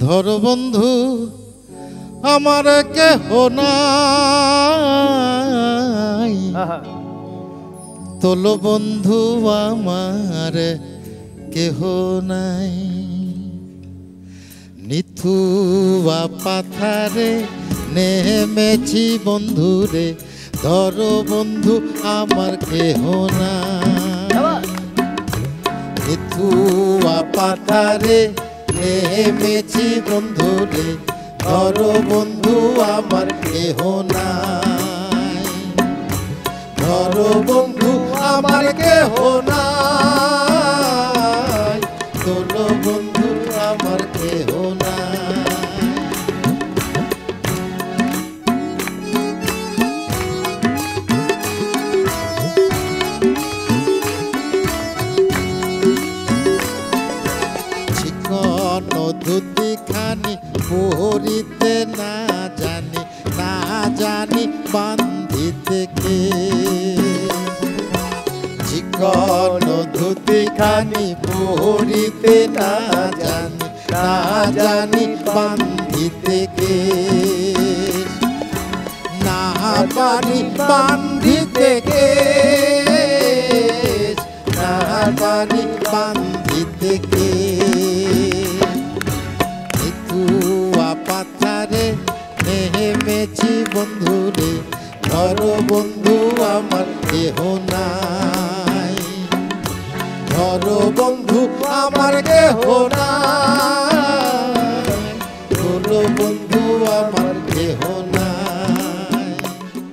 ধর বন্ধু আমার কেহ নাই, তোল বন্ধু আমার কেহ নাই। নিথুয়া পাথারে নেমেছি বন্ধুরে, ধর বন্ধু আমার কেহ নাই। নিথুয়া পাথারে নেমেছি বন্ধুরে, ধর বন্ধু আমার কেহ নাই। ধর বন্ধু আমার কেহ নাই, তোল বন্ধু আমার কেহ নাই। চিকন ধুতি খানি পরিতে না জানি, না জানি বান্ধিতে কে। চিকন ধুতি খানি পরিতে না জানি, না জানি বান্ধিতে কে। না পারি বান্ধিতে কে, না পারি বান্ধিতে কে। নিথুয়া পাথারে নেমেছি বন্ধুরে, ধর বন্ধু আমার কেহ নাই। ধর বন্ধু আমার কেহ নাই।